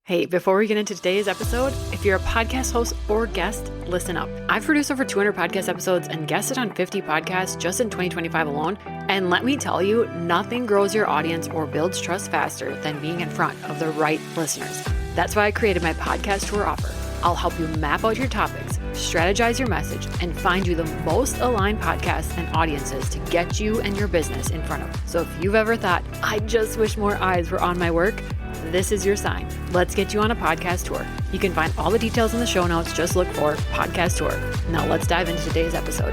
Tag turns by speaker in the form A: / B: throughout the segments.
A: Hey, before we get into today's episode, if you're a podcast host or guest, listen up. I've produced over 200 podcast episodes and guested on 50 podcasts just in 2025 alone. And let me tell you, nothing grows your audience or builds trust faster than being in front of the right listeners. That's why I created my podcast tour offer. I'll help you map out your topics, strategize your message, and find you the most aligned podcasts and audiences to get you and your business in front of. So if you've ever thought, I just wish more eyes were on my work, this is your sign. Let's get you on a podcast tour. You can find all the details in the show notes. Just look for podcast tour. Now let's dive into today's episode.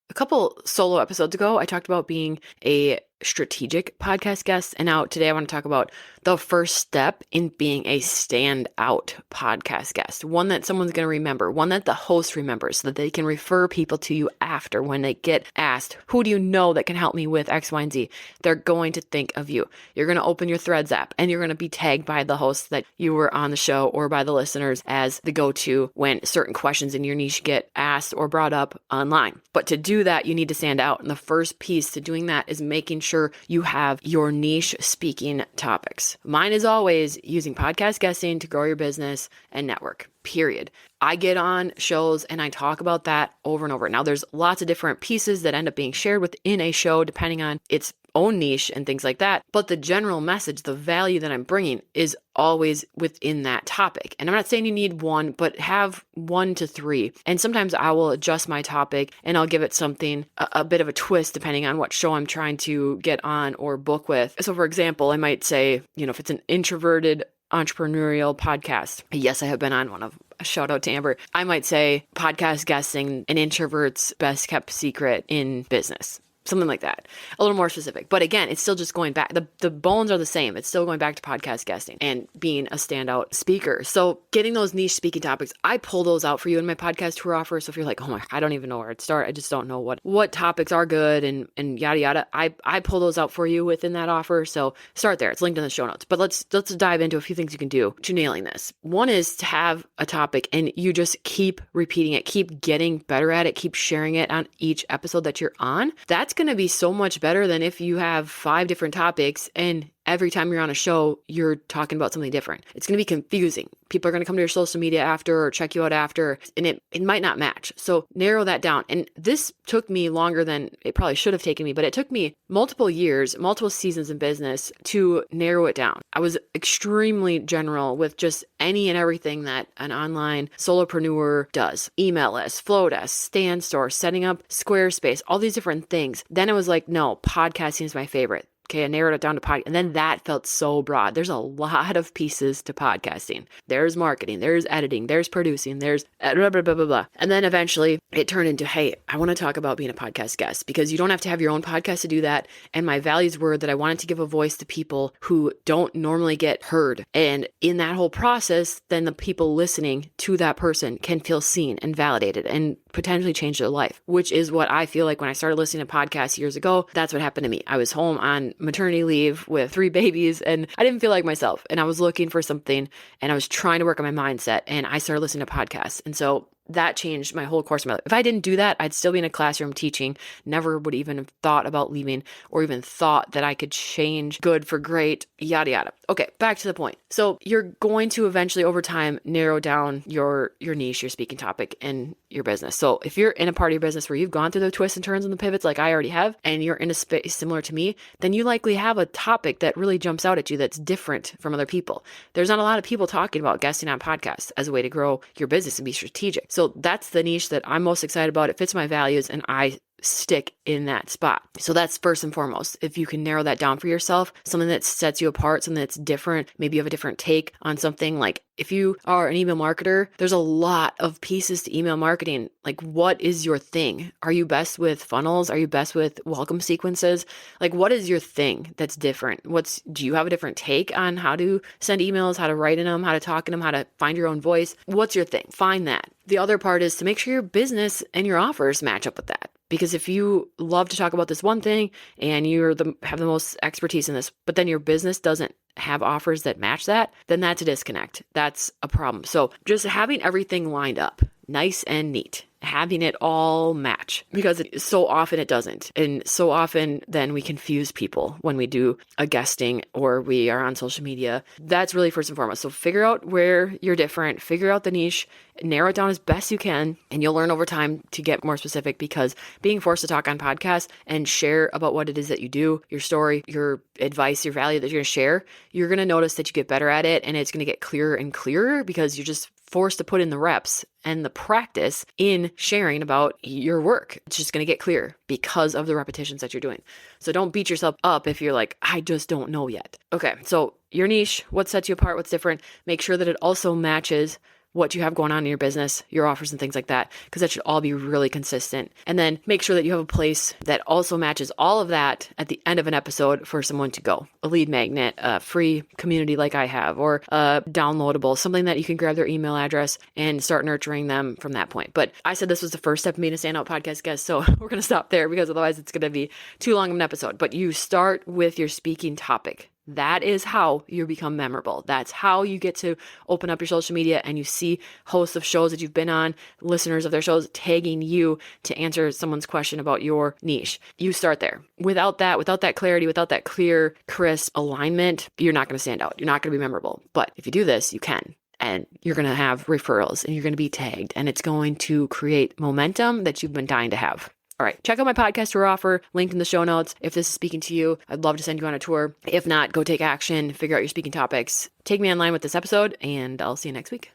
A: A couple solo episodes ago, I talked about being a strategic podcast guest. And now today I want to talk about the first step in being a standout podcast guest, one that someone's going to remember, one that the host remembers so that they can refer people to you after when they get asked, who do you know that can help me with X, Y, and Z? They're going to think of you. You're going to open your Threads app and you're going to be tagged by the host that you were on the show or by the listeners as the go-to when certain questions in your niche get asked or brought up online. But to do that, you need to stand out. And the first piece to doing that is making sure you have your niche speaking topics. Mine is always using podcast guesting to grow your business and network, period. I get on shows and I talk about that over and over. Now, there's lots of different pieces that end up being shared within a show depending on its own niche and things like that. But the general message, the value that I'm bringing is always within that topic. And I'm not saying you need one, but have 1 to 3. And sometimes I will adjust my topic and I'll give it something, a bit of a twist depending on what show I'm trying to get on or book with. So for example, I might say, if it's an introverted entrepreneurial podcast. Yes, I have been on one of a shout out to Amber. I might say podcast guessing an introvert's best kept secret in business. Something like that. A little more specific. But again, it's still just going back. The bones are the same. It's still going back to podcast guesting and being a standout speaker. So getting those niche speaking topics, I pull those out for you in my podcast tour offer. So if you're like, oh my, I don't even know where to start. I just don't know what topics are good and yada, yada. I pull those out for you within that offer. So start there. It's linked in the show notes. But let's dive into a few things you can do to nailing this. One is to have a topic and you just keep repeating it, keep getting better at it, keep sharing it on each episode that you're on. That's going to be so much better than if you have 5 different topics and every time you're on a show, you're talking about something different. It's going to be confusing. People are going to come to your social media after or check you out after, and it might not match. So narrow that down. And this took me longer than it probably should have taken me, but it took me multiple years, multiple seasons in business to narrow it down. I was extremely general with just any and everything that an online solopreneur does. Email list, flow desk, stand store, setting up Squarespace, all these different things. Then I was like, no, podcasting is my favorite. Okay, I narrowed it down to podcast. And then that felt so broad. There's a lot of pieces to podcasting. There's marketing, there's editing, there's producing, there's blah, blah, blah, blah, blah. And then eventually it turned into, hey, I want to talk about being a podcast guest because you don't have to have your own podcast to do that. And my values were that I wanted to give a voice to people who don't normally get heard. And in that whole process, then the people listening to that person can feel seen and validated and potentially change their life, which is what I feel like when I started listening to podcasts years ago. That's what happened to me. I was home on maternity leave with 3 babies and I didn't feel like myself and I was looking for something and I was trying to work on my mindset and I started listening to podcasts. And so that changed my whole course of my life. If I didn't do that, I'd still be in a classroom teaching, never would even have thought about leaving or even thought that I could change good for great, yada, yada. Okay, back to the point. So you're going to eventually over time narrow down your niche, your speaking topic and your business. So if you're in a part of your business where you've gone through the twists and turns and the pivots like I already have, and you're in a space similar to me, then you likely have a topic that really jumps out at you that's different from other people. There's not a lot of people talking about guesting on podcasts as a way to grow your business and be strategic. So that's the niche that I'm most excited about. It fits my values and I stick in that spot. So that's first and foremost. If you can narrow that down for yourself, something that sets you apart, something that's different, maybe you have a different take on something. Like if you are an email marketer, there's a lot of pieces to email marketing. Like what is your thing? Are you best with funnels? Are you best with welcome sequences? Like what is your thing that's different? Do you have a different take on how to send emails, how to write in them, how to talk in them, how to find your own voice? What's your thing? Find that. The other part is to make sure your business and your offers match up with that. Because if you love to talk about this one thing and you have the most expertise in this, but then your business doesn't have offers that match that, then that's a disconnect. That's a problem. So just having everything lined up, nice and neat. having it all match, because so often it doesn't. And so often then we confuse people when we do a guesting or we are on social media. That's really first and foremost. So figure out where you're different, figure out the niche, narrow it down as best you can, and you'll learn over time to get more specific, because being forced to talk on podcasts and share about what it is that you do, your story, your advice, your value that you're going to share, you're going to notice that you get better at it, and it's going to get clearer and clearer because you're just forced to put in the reps and the practice in sharing about your work. It's just going to get clear because of the repetitions that you're doing. So don't beat yourself up if you're like, I just don't know yet. Okay, so your niche, what sets you apart, what's different, make sure that it also matches what you have going on in your business, your offers and things like that, because that should all be really consistent. And then make sure that you have a place that also matches all of that at the end of an episode for someone to go. A lead magnet, a free community like I have, or a downloadable, something that you can grab their email address and start nurturing them from that point. But I said this was the first step of being a Standout podcast guest, so we're going to stop there because otherwise it's going to be too long of an episode. But you start with your speaking topic. That is how you become memorable. That's how you get to open up your social media and you see hosts of shows that you've been on, listeners of their shows tagging you to answer someone's question about your niche. You start there. Without that clarity, without that clear, crisp alignment, you're not going to stand out. You're not going to be memorable. But if you do this, you can. And you're going to have referrals and you're going to be tagged, and it's going to create momentum that you've been dying to have. All right, check out my podcast tour offer, linked in the show notes. If this is speaking to you, I'd love to send you on a tour. If not, go take action, figure out your speaking topics. Take me online with this episode, and I'll see you next week.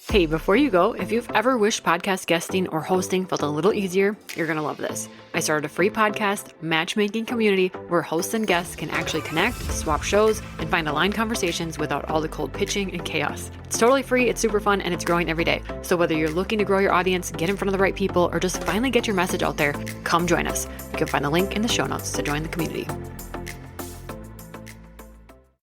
A: Hey, before you go, if you've ever wished podcast guesting or hosting felt a little easier, you're going to love this. I started a free podcast matchmaking community where hosts and guests can actually connect, swap shows, and find aligned conversations without all the cold pitching and chaos. It's totally free, it's super fun, and it's growing every day. So whether you're looking to grow your audience, get in front of the right people, or just finally get your message out there, come join us. You can find the link in the show notes to join the community.